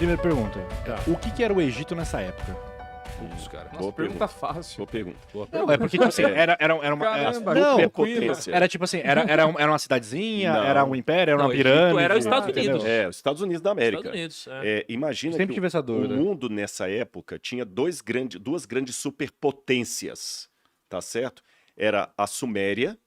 Primeira pergunta. Tá. O que era o Egito nessa época? Putz, cara. Nossa, pergunta fácil. Boa pergunta. Boa Não, pergunta. é porque, tipo assim, era uma... Caramba, não, superpotência. era tipo assim, era uma cidadezinha, Não. era um império, era Não, uma o Egito pirâmide. era os Estados entendeu? Unidos. Os Estados Unidos da América. Estados Unidos, é. Imagina Sempre que tive essa o dúvida. mundo nessa época tinha duas grandes superpotências, tá certo? Era a Suméria,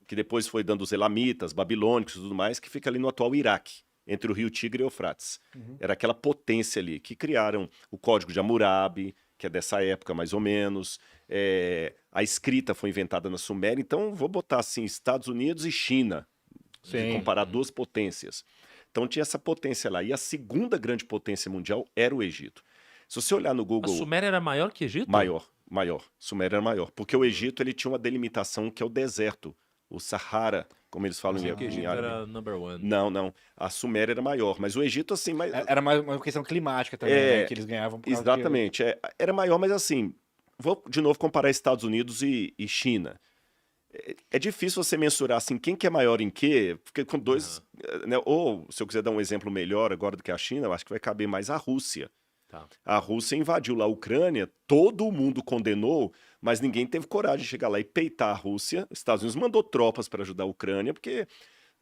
que depois foi dando os Elamitas, babilônicos e tudo mais, que fica ali no atual Iraque, entre o rio Tigre e o Eufrates. Era aquela potência ali, que criaram o Código de Hammurabi, que é dessa época mais ou menos. A escrita foi inventada na Suméria, então vou botar assim, Estados Unidos e China, Sim. comparar duas potências. Então tinha essa potência lá. E a segunda grande potência mundial era o Egito. Se você olhar no A Google, Suméria era maior que Egito? maior. Suméria era maior. Porque o Egito ele tinha uma delimitação que é o deserto, o Sahara, como eles falam Pensei que o em Egito árabe. era number one. Não. A Suméria era maior, mas o Egito, assim... Era mais uma questão climática também, né, que eles ganhavam por causa Exatamente. Era maior, mas assim... Vou, de novo, comparar Estados Unidos e China. É difícil você mensurar, assim, quem que é maior em quê, porque com dois... né, ou, se eu quiser dar um exemplo melhor agora do que a China, eu acho que vai caber mais a Rússia. Tá. A Rússia invadiu lá a Ucrânia, todo mundo condenou, mas ninguém teve coragem de chegar lá e peitar a Rússia. Os Estados Unidos mandou tropas para ajudar a Ucrânia, porque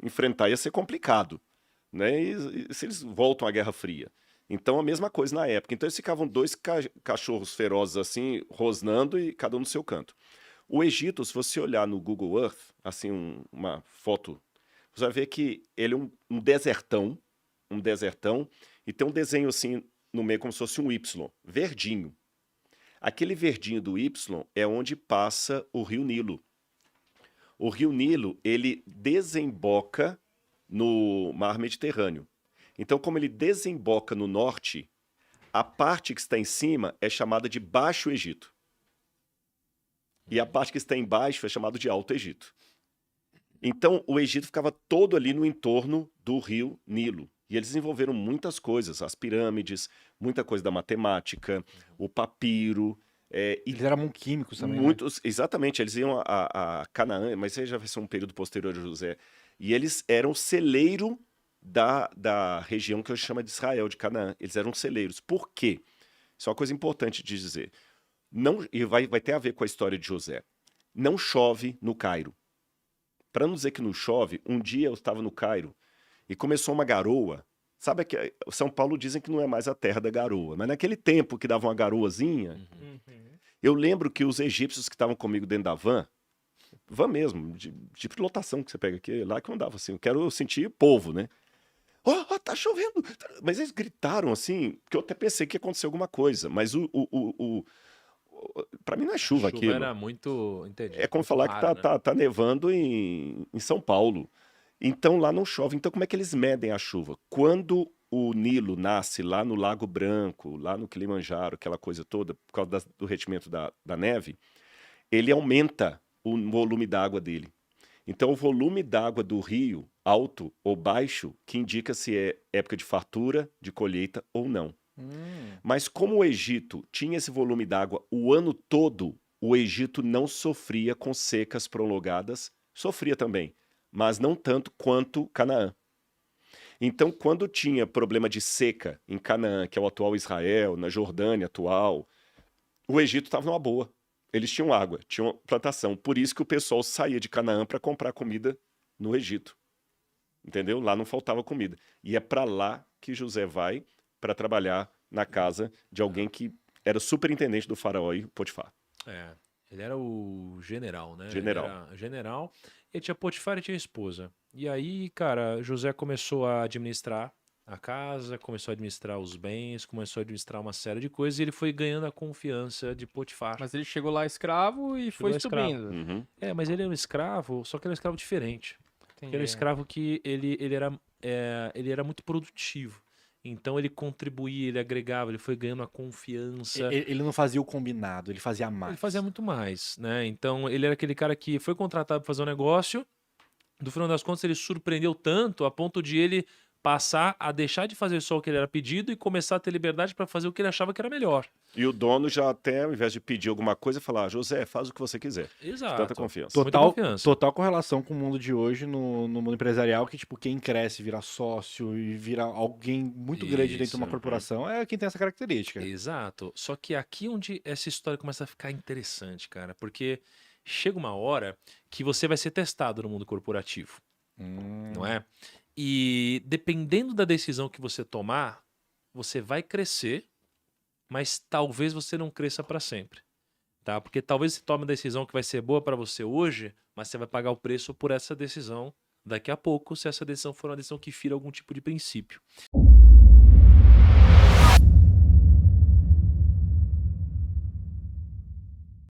enfrentar ia ser complicado, né? E se eles voltam à Guerra Fria. Então, a mesma coisa na época. Então, eles ficavam dois cachorros ferozes assim, rosnando e cada um no seu canto. O Egito, se você olhar no Google Earth, assim, uma foto, você vai ver que ele é um desertão, e tem um desenho assim no meio como se fosse um Y, verdinho. Aquele verdinho do Y é onde passa o Rio Nilo. O Rio Nilo, ele desemboca no Mar Mediterrâneo. Então, como ele desemboca no norte, a parte que está em cima é chamada de Baixo Egito. E a parte que está embaixo é chamada de Alto Egito. Então, o Egito ficava todo ali no entorno do Rio Nilo. E eles desenvolveram muitas coisas, as pirâmides, muita coisa da matemática, o papiro. E Eles eram químicos também, muitos, exatamente, eles iam a Canaã, mas isso já vai ser um período posterior a José. E eles eram celeiro da região que hoje chama de Israel, de Canaã. Eles eram celeiros. Por quê? Isso é uma coisa importante de dizer. Não, e vai ter a ver com a história de José. Não chove no Cairo. Para não dizer que não chove, um dia eu estava no Cairo e começou uma garoa. Sabe que São Paulo dizem que não é mais a terra da garoa, mas naquele tempo que dava uma garoazinha, eu lembro que os egípcios que estavam comigo dentro da van mesmo, tipo de lotação que você pega aqui, lá que eu andava assim, eu quero sentir povo, né? Tá chovendo! Mas eles gritaram assim, que eu até pensei que ia acontecer alguma coisa, mas pra mim não é chuva aquilo. era muito... Entendi. É como falar que tá nevando em São Paulo. Então lá não chove. Então como é que eles medem a chuva? Quando o Nilo nasce lá no Lago Branco, lá no Kilimanjaro, aquela coisa toda, por causa do derretimento da neve, ele aumenta o volume d'água dele. Então o volume d'água do rio, alto ou baixo, que indica se é época de fartura, de colheita ou não. Mas como o Egito tinha esse volume d'água o ano todo, o Egito não sofria com secas prolongadas, sofria também, mas não tanto quanto Canaã. Então, quando tinha problema de seca em Canaã, que é o atual Israel, na Jordânia atual, o Egito estava numa boa. Eles tinham água, tinham plantação. Por isso que o pessoal saía de Canaã para comprar comida no Egito. Entendeu? Lá não faltava comida. E é para lá que José vai para trabalhar na casa de alguém que era superintendente do faraó e Potifar. Ele era o general, né? General. Ele era general. E tinha Potifar e tinha esposa. E aí, cara, José começou a administrar a casa, começou a administrar os bens, começou a administrar uma série de coisas e ele foi ganhando a confiança de Potifar. Mas ele chegou lá escravo e foi escravo. subindo. Uhum. Mas ele era um escravo, só que ele era um escravo diferente. Ele era um escravo que ele era muito produtivo. Então ele contribuía, ele agregava, ele foi ganhando a confiança. Ele não fazia o combinado, ele fazia mais. Ele fazia muito mais, né? Então ele era aquele cara que foi contratado para fazer um negócio. No final das contas, ele surpreendeu tanto a ponto de ele passar a deixar de fazer só o que ele era pedido e começar a ter liberdade para fazer o que ele achava que era melhor. E o dono já até, ao invés de pedir alguma coisa, falar, José, faz o que você quiser. Exato. Tanta confiança. Muita Total, confiança. total correlação com o mundo de hoje, no mundo empresarial, que, tipo, quem cresce, vira sócio e vira alguém muito grande dentro de uma Isso. corporação é quem tem essa característica. Exato. Só que aqui onde essa história começa a ficar interessante, cara, porque chega uma hora que você vai ser testado no mundo corporativo, não é? E dependendo da decisão que você tomar, você vai crescer, mas talvez você não cresça para sempre, tá? Porque talvez você tome uma decisão que vai ser boa para você hoje, mas você vai pagar o preço por essa decisão daqui a pouco, se essa decisão for uma decisão que fira algum tipo de princípio.